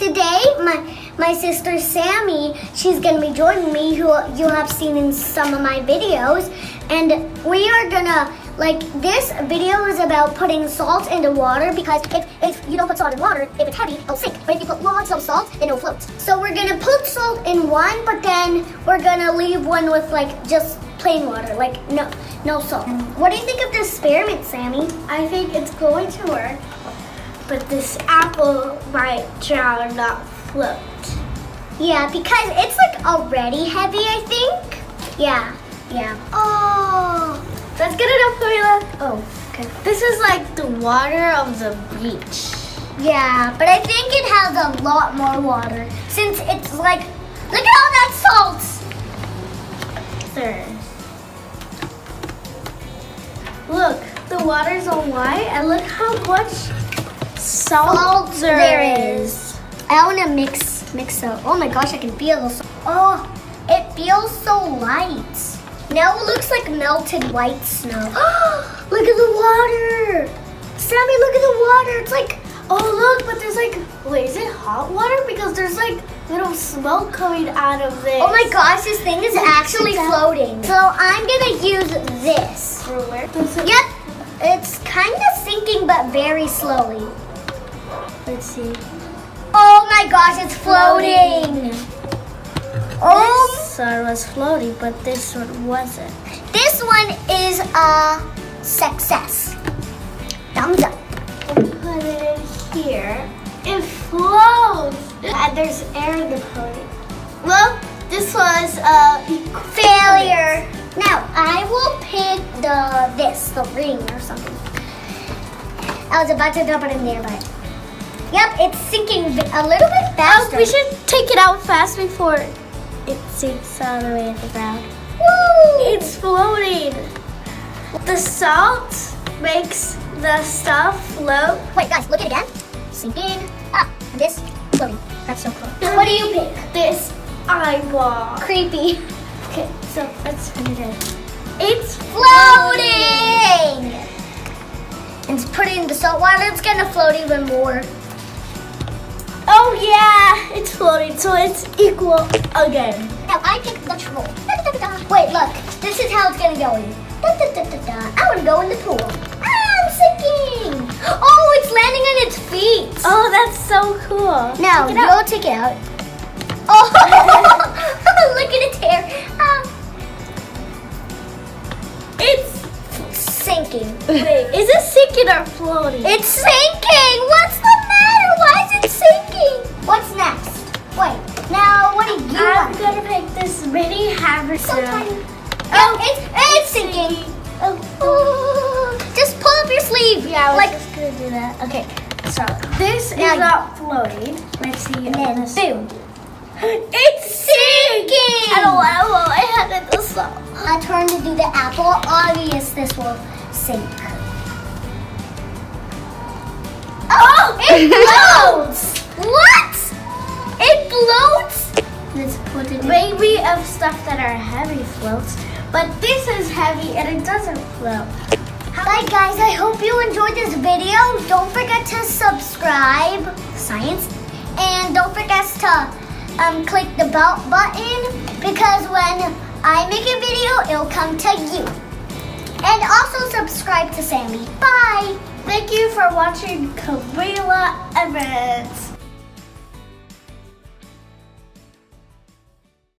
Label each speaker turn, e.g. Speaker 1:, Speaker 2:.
Speaker 1: today my sister Sammy, she's gonna be joining me, who you have seen in some of my videos, and we are gonna, like, this video is about putting salt into water, because if you don't put salt in water, if it's heavy, it'll sink. But if you put lots of salt, then it'll float. So we're gonna put salt in one, but then we're gonna leave one with like just plain water, like no salt. What do you think of this experiment, Sammy?
Speaker 2: I think it's going to work, but this apple might drown, not float.
Speaker 1: Yeah, because it's like already heavy, I think. Yeah.
Speaker 2: Oh, that's good enough, Camila.
Speaker 1: Oh, okay.
Speaker 2: This is like the water of the beach.
Speaker 1: Yeah, but I think it has a lot more water, since it's like, look at all that salt.
Speaker 2: There. Look, the water's all white, and look how much salt there is.
Speaker 1: I want to mix up. Oh my gosh, I can feel the salt. Oh, it feels so light. Now it looks like melted white snow. Look at the water. Sammy, look at the water. It's like,
Speaker 2: Oh look, but there's like, wait, is it hot water? Because there's like little smoke coming out of this.
Speaker 1: oh my gosh, this thing is actually floating. So I'm gonna use this.
Speaker 2: Ruler.
Speaker 1: Yep, it's kind of sinking, but very slowly.
Speaker 2: Let's see.
Speaker 1: Oh my gosh, it's floating. Oh,
Speaker 2: This one was floating, but this one wasn't.
Speaker 1: this one is a success. Thumbs up.
Speaker 2: Put it in here. It flows. And there's air in the pony. Well, this was a
Speaker 1: Failure. Now I will pick the ring or something. I was about to dump it in there, but yep, it's sinking a little bit faster.
Speaker 2: we should take it out fast before it sinks all the way at the ground.
Speaker 1: Woo!
Speaker 2: It's floating. The salt makes the stuff float.
Speaker 1: Wait, guys, look at it again. Sinking. Ah, and this floating. That's so cool. What do you pick?
Speaker 2: This eyeball.
Speaker 1: Creepy.
Speaker 2: Okay, so let's put it in. It's
Speaker 1: Floating. And to put it in the salt water, it's gonna float even more.
Speaker 2: Oh yeah, it's floating, so it's equal again.
Speaker 1: Now I pick the troll. Wait, look. This is how it's gonna go in. I wanna go in the pool. I'm sinking. Oh, it's landing on its feet.
Speaker 2: Oh, that's so cool.
Speaker 1: Now,
Speaker 2: Check it out.
Speaker 1: go take it out. Oh, look at its hair.
Speaker 2: It's
Speaker 1: Sinking.
Speaker 2: wait, is it sinking or floating?
Speaker 1: It's sinking. What's the matter? Why is it sinking? What's next? Wait, now what do you
Speaker 2: I'm
Speaker 1: want?
Speaker 2: gonna pick this mini hammer.
Speaker 1: So tiny. Oh, it's sinking. Oh, just pull up your sleeve.
Speaker 2: Yeah, I was
Speaker 1: like,
Speaker 2: just gonna do that. Okay, so this is
Speaker 1: Now-
Speaker 2: not floating. Let's see.
Speaker 1: and then boom.
Speaker 2: It's sinking. I don't want my hand in the salt.
Speaker 1: My turn to do the apple. Obvious, this will sink. Oh, it floats. What? It floats?
Speaker 2: Let's put it. Maybe of stuff that are heavy floats, but this is heavy and it doesn't float.
Speaker 1: Hi guys, I hope you enjoyed this video. Don't forget to subscribe, science, and don't forget to click the bell button, because when I make a video, it'll come to you. And also subscribe to Sammy. Bye.
Speaker 2: Thank you for watching Camila Evans.